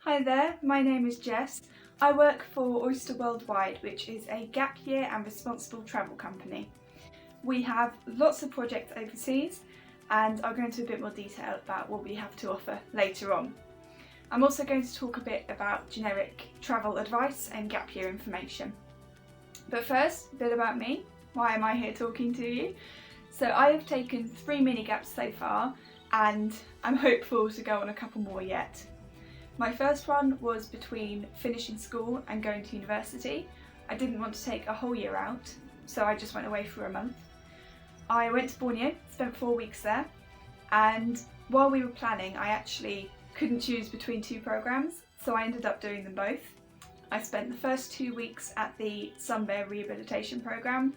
Hi there, my name is Jess. I work for Oyster Worldwide, which is a gap year and responsible travel company. We have lots of projects overseas and I'll go into a bit more detail about what we have to offer later on. I'm also going to talk a bit about generic travel advice and gap year information. But first, a bit about me. Why am I here talking to you? So I have taken 3 mini gaps so far and I'm hopeful to go on a couple more yet. My first one was between finishing school and going to university. I didn't want to take a whole year out, so I just went away for a month. I went to Borneo, spent 4 weeks there, and while we were planning, I actually couldn't choose between 2 programs, so I ended up doing them both. I spent the first 2 weeks at the sun bear rehabilitation program,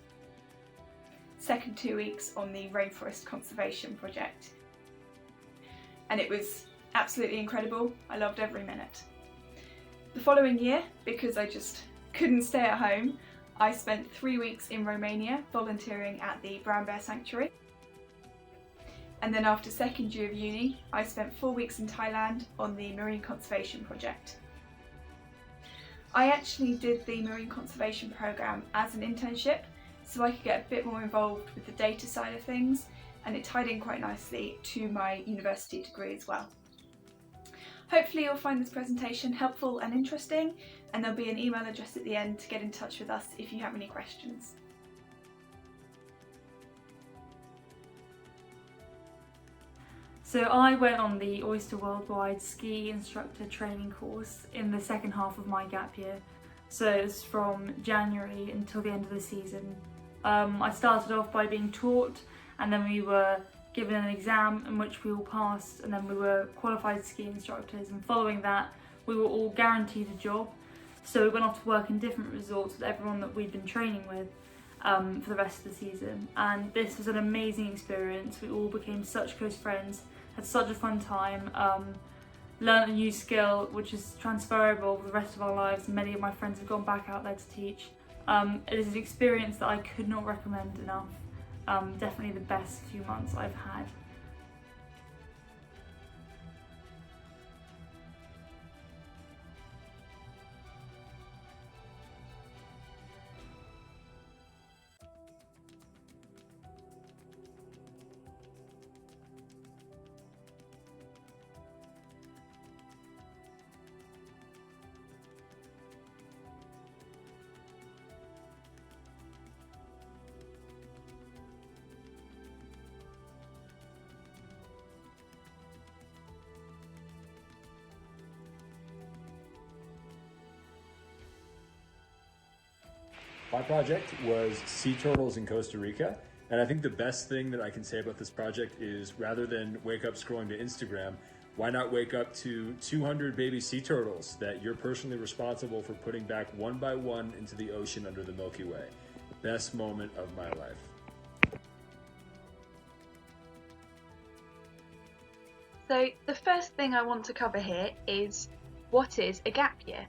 second 2 weeks on the rainforest conservation project, and it was absolutely incredible. I loved every minute. The following year, because I just couldn't stay at home, I spent 3 weeks in Romania volunteering at the brown bear sanctuary. And then after second year of uni, I spent 4 weeks in Thailand on the marine conservation project. I actually did the marine conservation program as an internship, so I could get a bit more involved with the data side of things, and it tied in quite nicely to my university degree as well. Hopefully you'll find this presentation helpful and interesting, and there'll be an email address at the end to get in touch with us if you have any questions. So I went on the Oyster Worldwide ski instructor training course in the second half of my gap year. So it's from January until the end of the season. I started off by being taught, and then we were given an exam in which we all passed, and then we were qualified ski instructors, and following that we were all guaranteed a job. So we went off to work in different resorts with everyone that we'd been training with for the rest of the season, and this was an amazing experience. We all became such close friends, had such a fun time, learned a new skill which is transferable for the rest of our lives, and many of my friends have gone back out there to teach. It is an experience that I could not recommend enough. Definitely the best few months I've had. My project was sea turtles in Costa Rica, and I think the best thing that I can say about this project is rather than wake up scrolling to Instagram, why not wake up to 200 baby sea turtles that you're personally responsible for putting back one by one into the ocean under the Milky Way. Best moment of my life. So the first thing I want to cover here is, what is a gap year?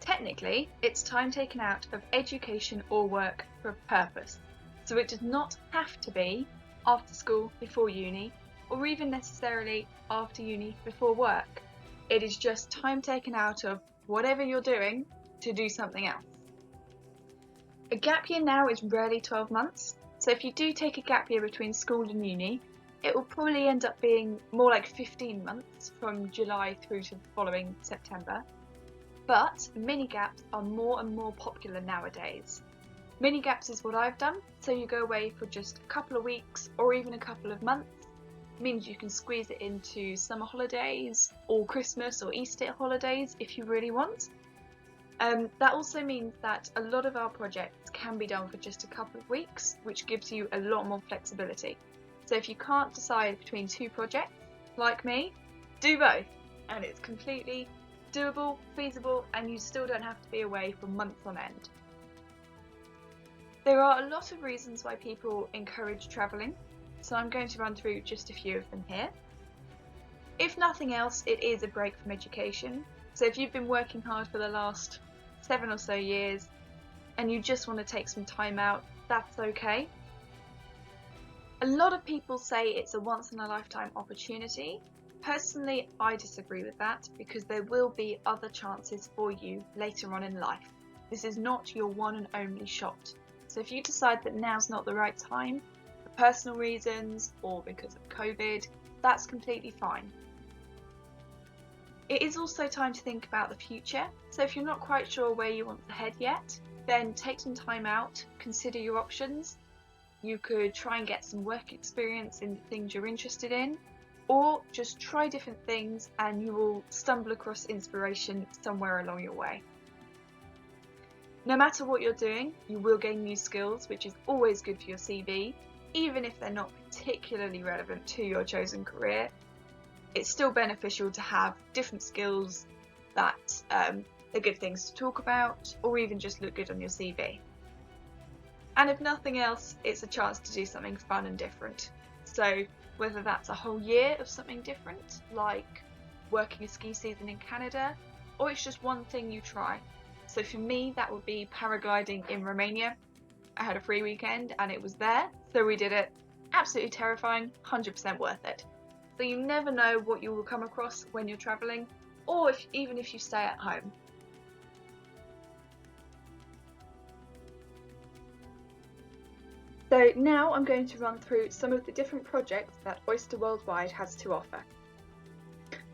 Technically, it's time taken out of education or work for a purpose, so it does not have to be after school before uni, or even necessarily after uni before work. It is just time taken out of whatever you're doing to do something else. A gap year now is rarely 12 months, so if you do take a gap year between school and uni, it will probably end up being more like 15 months from July through to the following September. But mini gaps are more and more popular nowadays. Mini gaps is what I've done, so you go away for just a couple of weeks or even a couple of months. It means you can squeeze it into summer holidays or Christmas or Easter holidays if you really want. That also means that a lot of our projects can be done for just a couple of weeks, which gives you a lot more flexibility. So if you can't decide between 2 projects, like me, do both, and it's completely doable, feasible, and you still don't have to be away for months on end. There are a lot of reasons why people encourage travelling, so I'm going to run through just a few of them here. If nothing else, it is a break from education, so if you've been working hard for the last 7 or so years and you just want to take some time out, that's okay. A lot of people say it's a once in a lifetime opportunity, Personally, I disagree with that because there will be other chances for you later on in life. This is not your one and only shot. So if you decide that now's not the right time, for personal reasons or because of COVID, that's completely fine. It is also time to think about the future. So if you're not quite sure where you want to head yet, then take some time out, consider your options. You could try and get some work experience in the things you're interested in, or just try different things and you will stumble across inspiration somewhere along your way. No matter what you're doing, you will gain new skills, which is always good for your CV, even if they're not particularly relevant to your chosen career. It's still beneficial to have different skills that are good things to talk about, or even just look good on your CV. And if nothing else, it's a chance to do something fun and different. So whether that's a whole year of something different, like working a ski season in Canada, or it's just one thing you try. So for me, that would be paragliding in Romania. I had a free weekend and it was there, so we did it. Absolutely terrifying, 100% worth it. So you never know what you will come across when you're travelling, or even if you stay at home. So now I'm going to run through some of the different projects that Oyster Worldwide has to offer.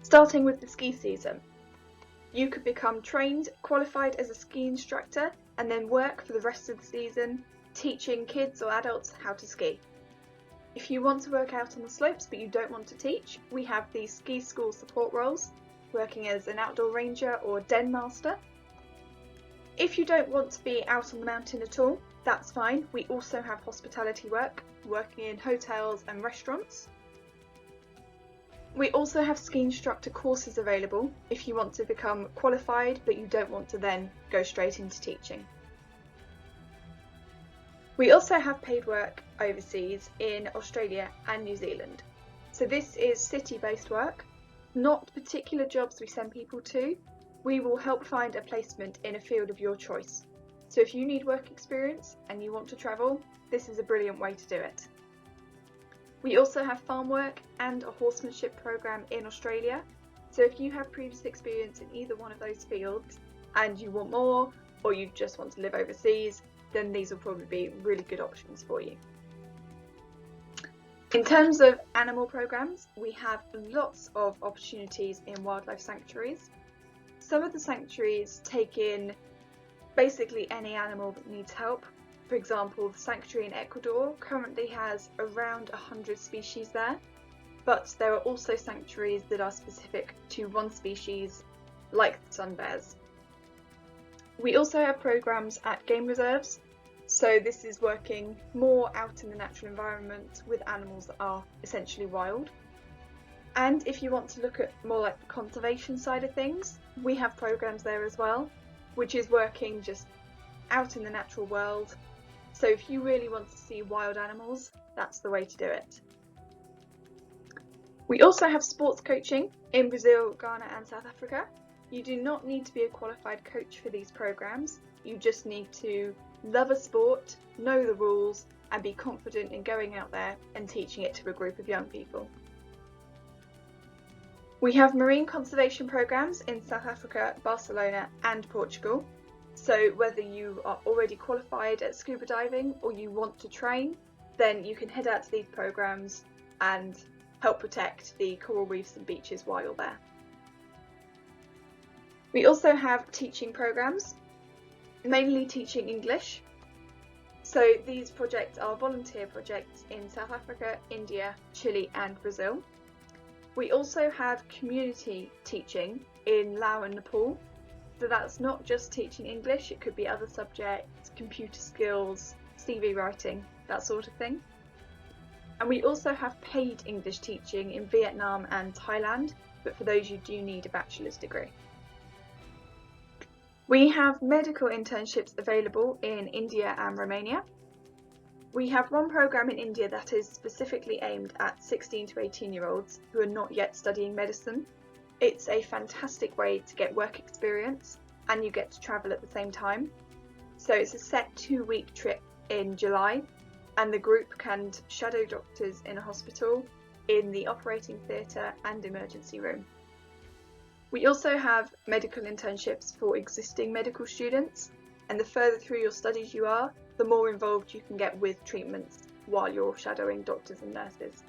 Starting with the ski season. You could become trained, qualified as a ski instructor, and then work for the rest of the season teaching kids or adults how to ski. If you want to work out on the slopes but you don't want to teach, we have the ski school support roles, working as an outdoor ranger or den master. If you don't want to be out on the mountain at all, that's fine. We also have hospitality work, working in hotels and restaurants. We also have ski instructor courses available if you want to become qualified but you don't want to then go straight into teaching. We also have paid work overseas in Australia and New Zealand. So this is city-based work, not particular jobs we send people to. We will help find a placement in a field of your choice. So if you need work experience and you want to travel, this is a brilliant way to do it. We also have farm work and a horsemanship program in Australia. So if you have previous experience in either one of those fields and you want more, or you just want to live overseas, then these will probably be really good options for you. In terms of animal programs, we have lots of opportunities in wildlife sanctuaries. Some of the sanctuaries take in basically any animal that needs help. For example, the sanctuary in Ecuador currently has around 100 species there, but there are also sanctuaries that are specific to one species, like the sun bears. We also have programs at game reserves, so this is working more out in the natural environment with animals that are essentially wild. And if you want to look at more like the conservation side of things, we have programs there as well, which is working just out in the natural world. So if you really want to see wild animals, that's the way to do it. We also have sports coaching in Brazil, Ghana and South Africa. You do not need to be a qualified coach for these programs. You just need to love a sport, know the rules, and be confident in going out there and teaching it to a group of young people. We have marine conservation programs in South Africa, Barcelona and Portugal. So whether you are already qualified at scuba diving or you want to train, then you can head out to these programs and help protect the coral reefs and beaches while you're there. We also have teaching programs, mainly teaching English. So these projects are volunteer projects in South Africa, India, Chile and Brazil. We also have community teaching in Laos and Nepal. So that's not just teaching English, it could be other subjects, computer skills, CV writing, that sort of thing. And we also have paid English teaching in Vietnam and Thailand, but for those you do need a bachelor's degree. We have medical internships available in India and Romania. We have one program in India that is specifically aimed at 16 to 18-year-olds who are not yet studying medicine. It's a fantastic way to get work experience and you get to travel at the same time. So it's a set 2-week trip in July and the group can shadow doctors in a hospital in the operating theatre and emergency room. We also have medical internships for existing medical students, and the further through your studies you are, the more involved you can get with treatments while you're shadowing doctors and nurses.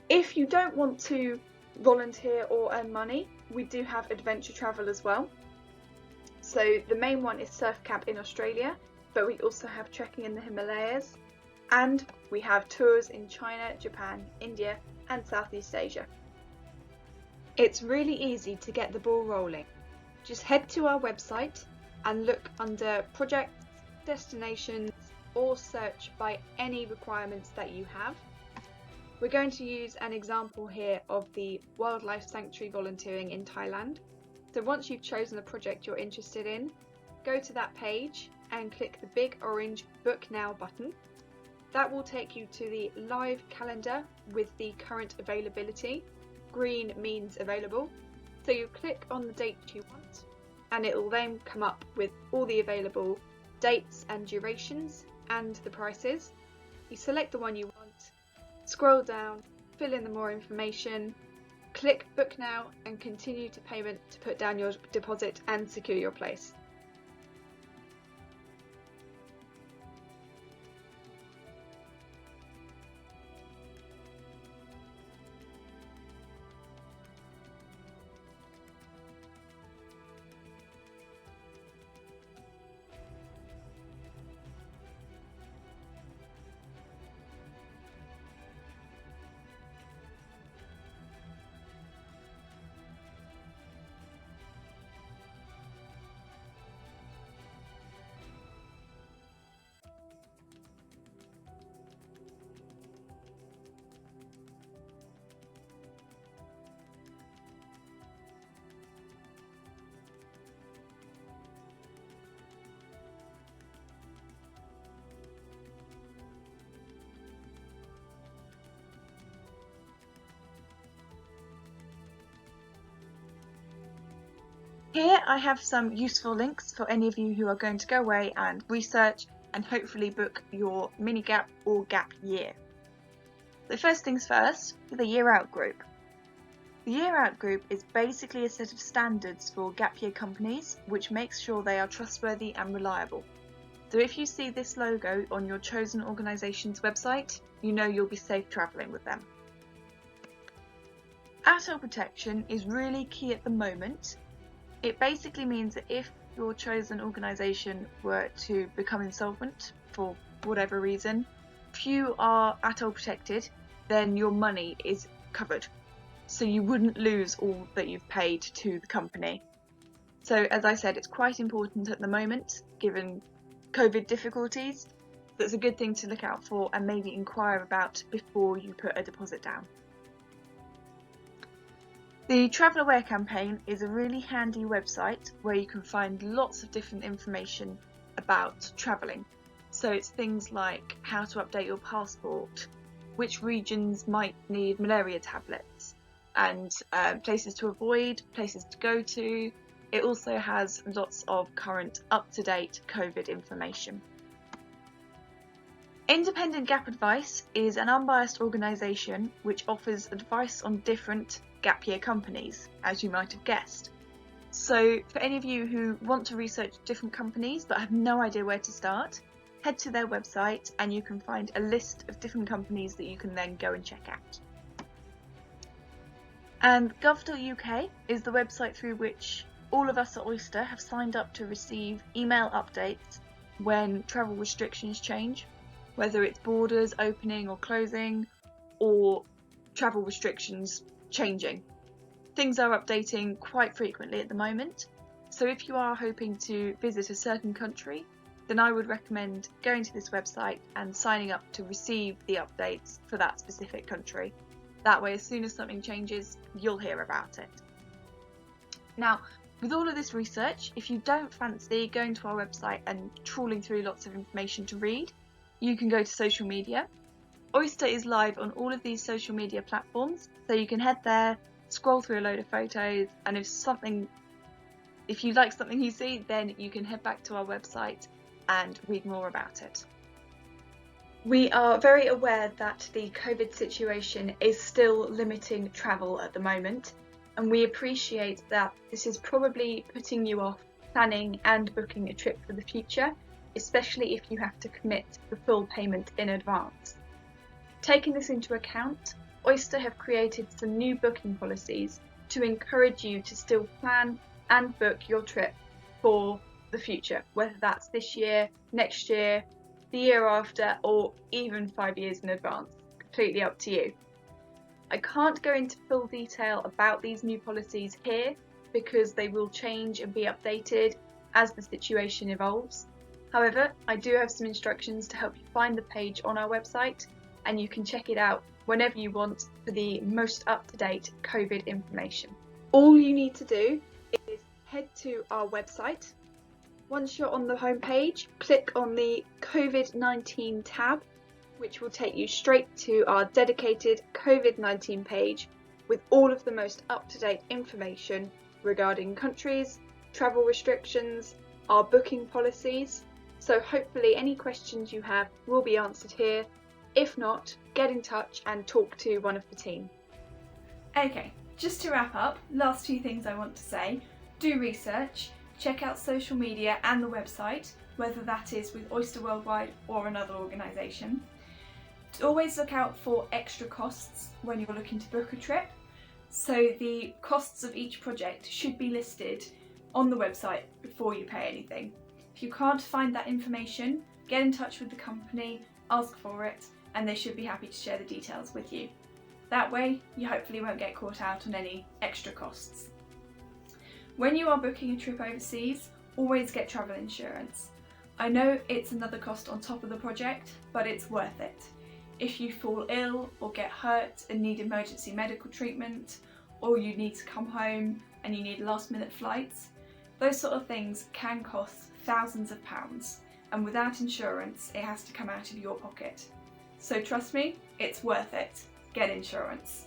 If you don't want to volunteer or earn money, we do have adventure travel as well. So the main one is surf camp in Australia, but we also have trekking in the Himalayas, and we have tours in China, Japan, India and Southeast Asia. It's really easy to get the ball rolling. Just head to our website and look under projects, destinations, or search by any requirements that you have. We're going to use an example here of the wildlife sanctuary volunteering in Thailand. So once you've chosen the project you're interested in, go to that page and click the big orange Book Now button. That will take you to the live calendar with the current availability. Green means available. So you click on the date you want and it will then come up with all the available dates and durations and the prices. You select the one you want, scroll down, fill in the more information, click Book Now and continue to payment to put down your deposit and secure your place. Here I have some useful links for any of you who are going to go away and research and hopefully book your mini gap or gap year. So first things first, the Year Out group. The Year Out group is basically a set of standards for gap year companies which makes sure they are trustworthy and reliable. So if you see this logo on your chosen organisation's website, you know you'll be safe travelling with them. ATOL protection is really key at the moment. It basically means that if your chosen organisation were to become insolvent for whatever reason, if you are ATOL protected, then your money is covered. So you wouldn't lose all that you've paid to the company. So as I said, it's quite important at the moment, given COVID difficulties. So it's a good thing to look out for and maybe inquire about before you put a deposit down. The Travel Aware campaign is a really handy website where you can find lots of different information about travelling. So it's things like how to update your passport, which regions might need malaria tablets, and places to avoid, places to go to. It also has lots of current up-to-date COVID information. Independent Gap Advice is an unbiased organisation which offers advice on different gap year companies, as you might have guessed. So for any of you who want to research different companies but have no idea where to start, head to their website and you can find a list of different companies that you can then go and check out. And gov.uk is the website through which all of us at Oyster have signed up to receive email updates when travel restrictions change, whether it's borders opening or closing or travel restrictions changing. Things are updating quite frequently at the moment, so if you are hoping to visit a certain country, then I would recommend going to this website and signing up to receive the updates for that specific country. That way, as soon as something changes, you'll hear about it. Now, with all of this research, if you don't fancy going to our website and trawling through lots of information to read, you can go to social media. Oyster is live on all of these social media platforms, so you can head there, scroll through a load of photos, and if you like something you see, then you can head back to our website and read more about it. We are very aware that the COVID situation is still limiting travel at the moment, and we appreciate that this is probably putting you off planning and booking a trip for the future, especially if you have to commit the full payment in advance. Taking this into account, Oyster have created some new booking policies to encourage you to still plan and book your trip for the future, whether that's this year, next year, the year after, or even 5 years in advance. Completely up to you. I can't go into full detail about these new policies here because they will change and be updated as the situation evolves. However, I do have some instructions to help you find the page on our website, and you can check it out whenever you want for the most up-to-date COVID information. All you need to do is head to our website. Once you're on the homepage, click on the COVID-19 tab, which will take you straight to our dedicated COVID-19 page with all of the most up-to-date information regarding countries, travel restrictions, our booking policies. So hopefully any questions you have will be answered here. If not, get in touch and talk to one of the team. Okay, just to wrap up, last 2 things I want to say. Do research. Check out social media and the website, whether that is with Oyster Worldwide or another organisation. Always look out for extra costs when you're looking to book a trip. So the costs of each project should be listed on the website before you pay anything. If you can't find that information, get in touch with the company, ask for it, and they should be happy to share the details with you. That way, you hopefully won't get caught out on any extra costs. When you are booking a trip overseas, always get travel insurance. I know it's another cost on top of the project, but it's worth it. If you fall ill or get hurt and need emergency medical treatment, or you need to come home and you need last-minute flights, those sort of things can cost thousands of pounds, and without insurance, it has to come out of your pocket. So trust me, it's worth it. Get insurance.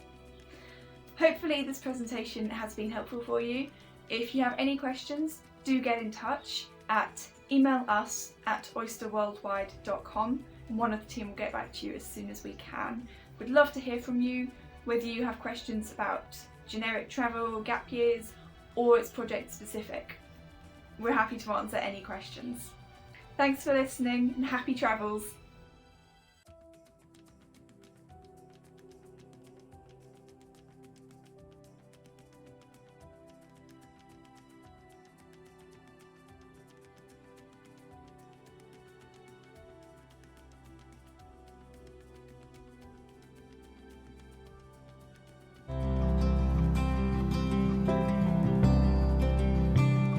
Hopefully this presentation has been helpful for you. If you have any questions, do get in touch email us at oysterworldwide.com, and one of the team will get back to you as soon as we can. We'd love to hear from you, whether you have questions about generic travel, gap years, or it's project specific. We're happy to answer any questions. Thanks for listening and happy travels!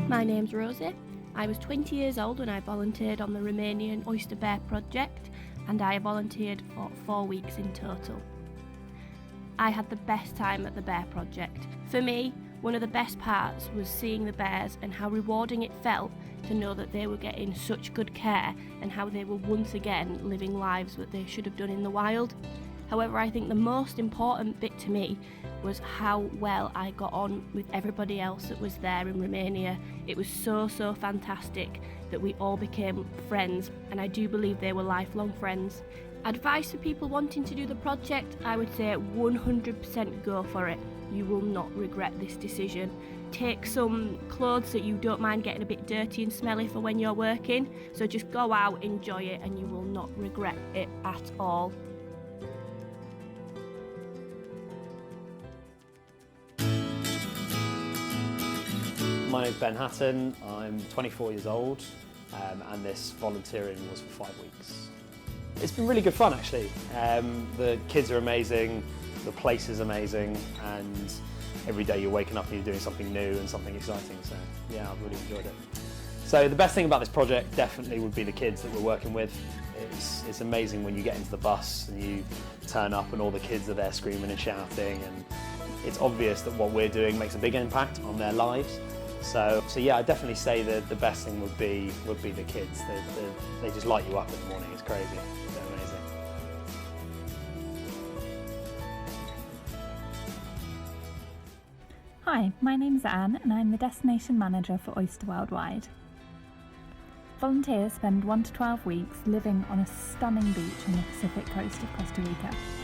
My name's Rosie. I was 20 years old when I volunteered on the Romanian Oyster Bear project, and I volunteered for 4 weeks in total. I had the best time at the bear project. For me, one of the best parts was seeing the bears and how rewarding it felt to know that they were getting such good care and how they were once again living lives that they should have done in the wild. However, I think the most important bit to me was how well I got on with everybody else that was there in Romania. It was so fantastic that we all became friends, and I do believe they were lifelong friends. Advice for people wanting to do the project, I would say 100% go for it. You will not regret this decision. Take some clothes that you don't mind getting a bit dirty and smelly for when you're working, so just go out, enjoy it, and you will not regret it at all. My name's Ben Hatton, I'm 24 years old, and this volunteering was for 5 weeks. It's been really good fun actually. The kids are amazing, the place is amazing, and every day you're waking up and you're doing something new and something exciting, so yeah, I've really enjoyed it. So the best thing about this project definitely would be the kids that we're working with. It's amazing when you get into the bus and you turn up and all the kids are there screaming and shouting, and it's obvious that what we're doing makes a big impact on their lives. So yeah, I'd definitely say that the best thing would be the kids. They just light you up in the morning. It's crazy. They're amazing. Hi, my name's Anne and I'm the Destination Manager for Oyster Worldwide. Volunteers spend 1 to 12 weeks living on a stunning beach on the Pacific coast of Costa Rica.